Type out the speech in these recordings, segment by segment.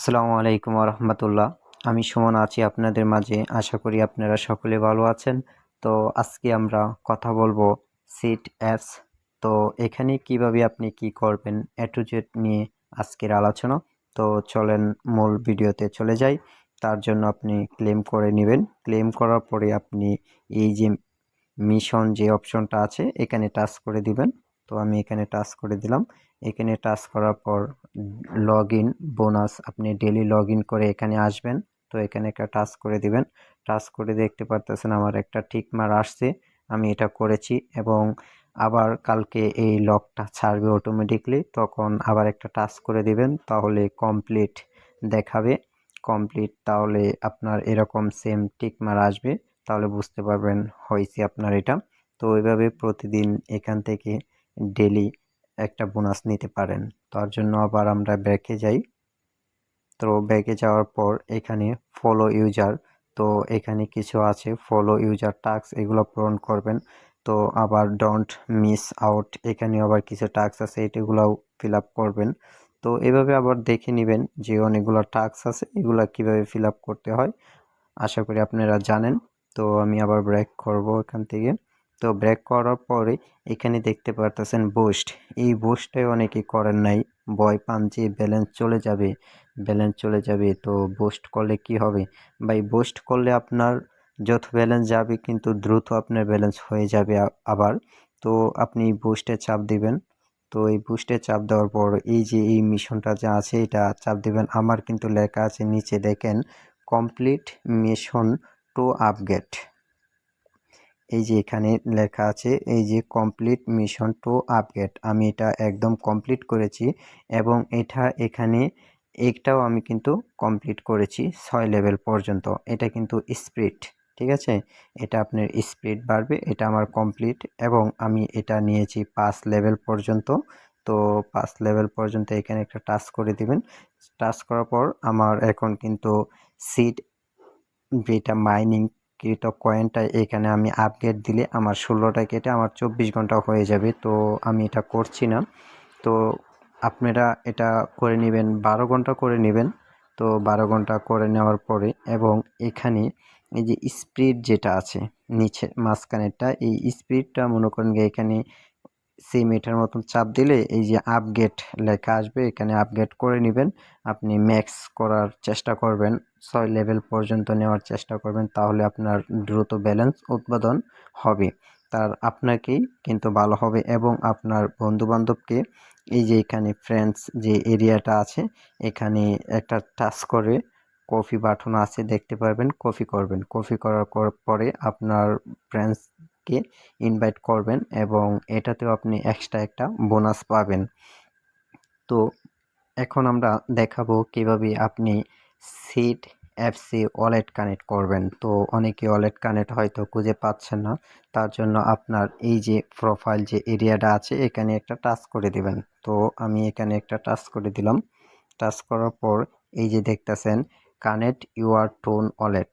আসসালামু আলাইকুম রহমতুল্লাহ। আমি সুমন আছি আপনাদের মাঝে। আশা করি আপনারা সকলে ভালো আছেন। তো আজকে আমরা কথা বলবো সিট অ্যাপস। তো এখানে কিভাবে আপনি কি করবেন এ টু জেড নিয়ে আজকের আলোচনা। তো চলেন মূল ভিডিওতে চলে যাই। তার জন্য আপনি ক্লেম করে নেবেন। ক্লেম করার পরে আপনি এই যে মিশন যে অপশনটা আছে এখানে টাচ করে দিবেন। তো আমি এখানে টাচ করে দিলাম। এখানে টাচ করার পর লগ ইন বোনাস, আপনি ডেলি লগ ইন করে এখানে আসবেন। তো এখানে একটা টাচ করে দিবেন। টাচ করে দেখতে পারতেছেন আমার একটা টিক মার আসছে, আমি এটা করেছি। এবং আবার কালকে এই লকটা ছাড়বে অটোমেটিকলি, তখন আবার একটা টাচ করে দিবেন, তাহলে কমপ্লিট দেখাবে। কমপ্লিট, তাহলে আপনার এরকম সেম টিক মার আসবে, তাহলে বুঝতে পারবেন হয়েছে আপনার এটা। তো ওইভাবে প্রতিদিন এখান থেকে ডেলি একটা বোনাস নিতে পারেন। তার জন্য আবার আমরা ব্যাকে যাই। তো ব্যাকে যাওয়ার পর এখানে ফলো ইউজার, তো এখানে কিছু আছে ফলো ইউজার টাস্ক, এগুলো পূরণ করবেন। তো আবার ডোন্ট মিস আউট, এখানে আবার কিছু টাস্ক আছে, এগুলাও ফিল আপ করবেন। তো এভাবে আবার দেখে নেবেন যে অনেকগুলো টাস্ক আছে, এগুলা কিভাবে ফিল আপ করতে হয় আশা করি আপনারা জানেন। তো আমি আবার ব্রেক করব এখান থেকে। তো ব্রেক করার পরে এখানে দেখতে পারতেছেন বুস্ট। এই বুস্টটাই অনেকে করেন নাই, ভয় পান যে ব্যালেন্স চলে যাবে, ব্যালেন্স চলে যাবে। তো বুস্ট করলে কি হবে ভাই? বুস্ট করলে আপনার যত ব্যালেন্স যাবে কিন্তু দ্রুত আপনার ব্যালেন্স হয়ে যাবে আবার। তো আপনি বুস্টে চাপ দিবেন। তো এই বুস্টে চাপ দেওয়ার পর এই যে এই মিশনটা যা আছে এটা চাপ দিবেন। আমার কিন্তু লেখা আছে নিচে দেখেন, কমপ্লিট মিশন টু আপগ্রেড। এই যে এখানে লেখা আছে এই যে কমপ্লিট মিশন টু আপগ্রেড, আমি এটা একদম কমপ্লিট করেছি। এবং এটা এখানে একটাও আমি কিন্তু কমপ্লিট করেছি 6 লেভেল পর্যন্ত। এটা কিন্তু স্পিড, ঠিক আছে, এটা আপনার স্পিড বাড়বে। এটা আমার কমপ্লিট এবং আমি এটা নিয়েছি 5 লেভেল পর্যন্ত। তো 5 লেভেল পর্যন্ত এখানে একটা টাচ করে দিবেন। টাচ করার পর আমার এখন কিন্তু সিট যেটা মাইনিং কৃত কয়েনটা এখানে আমি আপগ্রেড দিলে আমার 16টা কেটে আমার 24 ঘন্টা হয়ে যাবে। তো আমি এটা করছি না। তো আপনারা এটা করে নেবেন, 12 ঘন্টা করে নেবেন। তো 12 ঘন্টা করে নেওয়ার পরে এবং এখানে এই যে স্পিড যেটা আছে নিচে মাঝখানেরটা, এই স্পিডটা মনে করেন এখানে সেম এটার মতন চাপ দিলে এই যে আপগ্রেড লেখা আসবে, এখানে আপগ্রেড করে নেবেন। আপনি ম্যাক্স করার চেষ্টা করবেন, 6 লেভেল পর্যন্ত নেওয়ার চেষ্টা করবেন, তাহলে আপনার দ্রুত ব্যালেন্স উৎপাদন হবে। তার আপনাকেই কিন্তু ভালো হবে এবং আপনার বন্ধুবান্ধবকে এই যে এখানে ফ্রেন্ডস যে এরিয়াটা আছে এখানে একটা টাচ করে কপি বাটন আছে দেখতে পারবেন, কপি করবেন। কপি করার পরে আপনার ফ্রেন্ডসকে ইনভাইট করবেন এবং এটাতেও আপনি এক্সট্রা একটা বোনাস পাবেন। তো এখন আমরা দেখাবো কিভাবে আপনি সিট এফসি ওয়ালেট কানেক্ট করবেন। তো অনেকে ওয়ালেট কানেক্ট হয়তো খুঁজে পাচ্ছেন না, তার জন্য আপনার এই যে প্রোফাইল যে এরিয়াটা আছে এখানে একটা টাচ করে দিবেন। তো আমি এখানে একটা টাচ করে দিলাম। টাচ করার পর এই যে দেখতেছেন connect your tone wallet,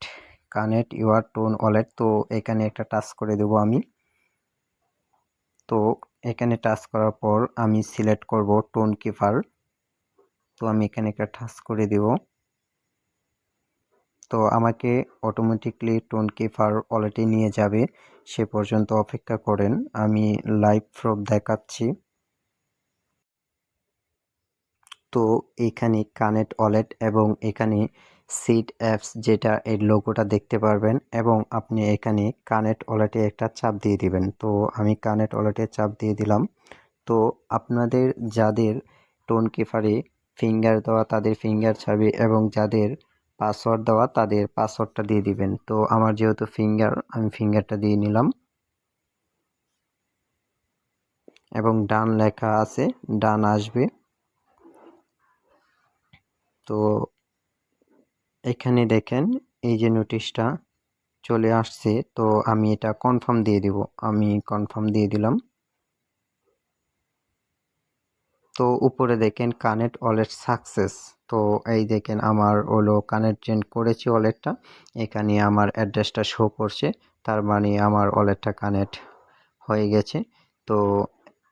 connect your tone wallet, তো এখানে একটা টাচ করে দেবো আমি। তো এখানে টাচ করার পর আমি সিলেক্ট করব টোন কিপার। তো আমি এখানে একটা টাচ করে দেব। তো আমাকে অটোমেটিকলি টোন কিপার ওয়ালেটে নিয়ে যাবে, সে পর্যন্ত অপেক্ষা করেন, আমি লাইভ প্রুফ দেখাচ্ছি। তো এখানে কানেক্ট ওয়ালেট এবং এখানে সিট অ্যাপস যেটা এর লোগোটা দেখতে পারবেন এবং আপনি এখানে কানেক্ট ওয়ালেটে একটা চাপ দিয়ে দিবেন। তো আমি কানেক্ট ওয়ালেটে চাপ দিয়ে দিলাম। তো আপনাদের যাদের টোন কিপারে ফিঙ্গার দেওয়া তাদের ফিঙ্গার ছাবি এবং যাদের পাসওয়ার্ড দেওয়া তাদের পাসওয়ার্ডটা দিয়ে দিবেন। তো আমার যেহেতু ফিঙ্গার, আমি ফিঙ্গারটা দিয়ে নিলাম এবং ডান লেখা আছে, ডান আসবে। তো এখানে দেখেন এই যে নোটিশটা চলে আসছে, তো আমি এটা কনফার্ম দিয়ে দিব, আমি কনফার্ম দিয়ে দিলাম। তো উপরে দেখেন কানেক্ট ওয়ালেট সাকসেস। তো এই দেখেন আমার হলো কানেকশন করেছি ওয়ালেটটা, এখানে আমার অ্যাড্রেসটা শো করছে, তার মানে আমার ওয়ালেটটা কানেক্ট হয়ে গেছে। তো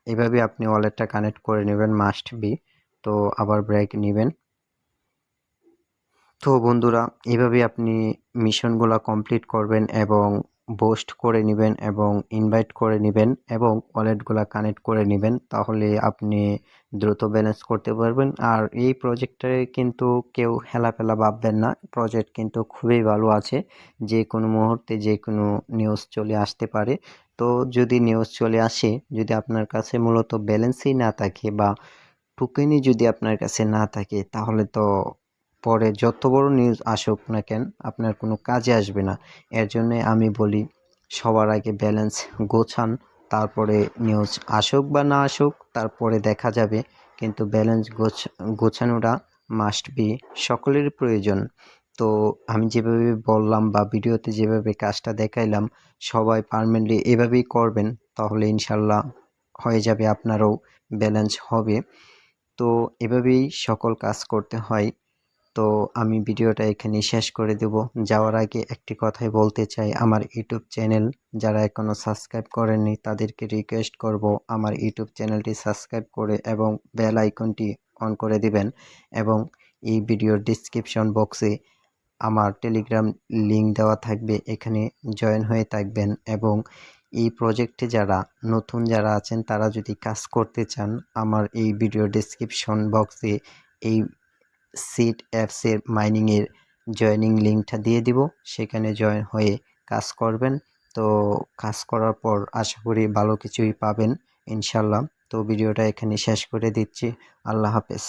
এভাবে আপনি ওয়ালেটটা কানেক্ট করে নেবেন, মাস্ট বি। তো আবার ব্রেক নেবেন। তো বন্ধুরা, এভাবে আপনি মিশনগুলা কমপ্লিট করবেন এবং বুস্ট করে নিবেন এবং ইনভাইট করে নিবেন এবং ওয়ালেটগুলা কানেক্ট করে নিবেন, তাহলে আপনি দ্রুত ব্যালেন্স করতে পারবেন। আর এই প্রজেক্টটায় কিন্তু কেউ হেলাফেলা ভাববেন না, প্রজেক্ট কিন্তু খুবই ভালো আছে। যে কোনো মুহূর্তে যে কোনো নিউজ চলে আসতে পারে। তো যদি নিউজ চলে আসে, যদি আপনার কাছে মূলত ব্যালেন্সই না থাকে বা টোকেনই যদি আপনার কাছে না থাকে, তাহলে তো পরে যত বড় নিউজ আসুক না কেন আপনার কোনো কাজে আসবে না। এর জন্যে আমি বলি, সবার আগে ব্যালেন্স গোছান, তারপরে নিউজ আসুক বা না আসুক তারপরে দেখা যাবে, কিন্তু ব্যালেন্স গোছানোটা মাস্ট বি, সকলের প্রয়োজন। তো আমি যেভাবে বললাম বা ভিডিওতে যেভাবে কাজটা দেখাইলাম, সবাই পার্মানেন্টলি এভাবেই করবেন, তাহলে ইনশাল্লাহ হয়ে যাবে, আপনারও ব্যালেন্স হবে। তো এভাবেই সকল কাজ করতে হয়। তো আমি ভিডিওটা এখানেই শেষ করে দেব। যাওয়ার আগে একটি কথাই বলতে চাই, আমার ইউটিউব চ্যানেল যারা এখনও সাবস্ক্রাইব করেননি তাদেরকে রিকোয়েস্ট করব আমার ইউটিউব চ্যানেলটি সাবস্ক্রাইব করে এবং বেল আইকনটি অন করে দিবেন। এবং এই ভিডিওর ডিসক্রিপশন বক্সে আমার টেলিগ্রাম লিংক দেওয়া থাকবে, এখানে জয়েন হয়ে থাকবেন। এবং এই প্রজেক্টে নতুন যারা আছেন তারা যদি কাজ করতে চান, আমার এই ভিডিও ডেসক্রিপশন বক্সে এই সিট অ্যাপসের মাইনিংয়ের জয়েনিং লিঙ্কটা দিয়ে দিব, সেখানে জয়েন হয়ে কাজ করবেন। তো কাজ করার পর আশা করি ভালো কিছুই পাবেন ইনশাল্লাহ। তো ভিডিওটা এখানে শেষ করে দিচ্ছি। আল্লাহ হাফেজ।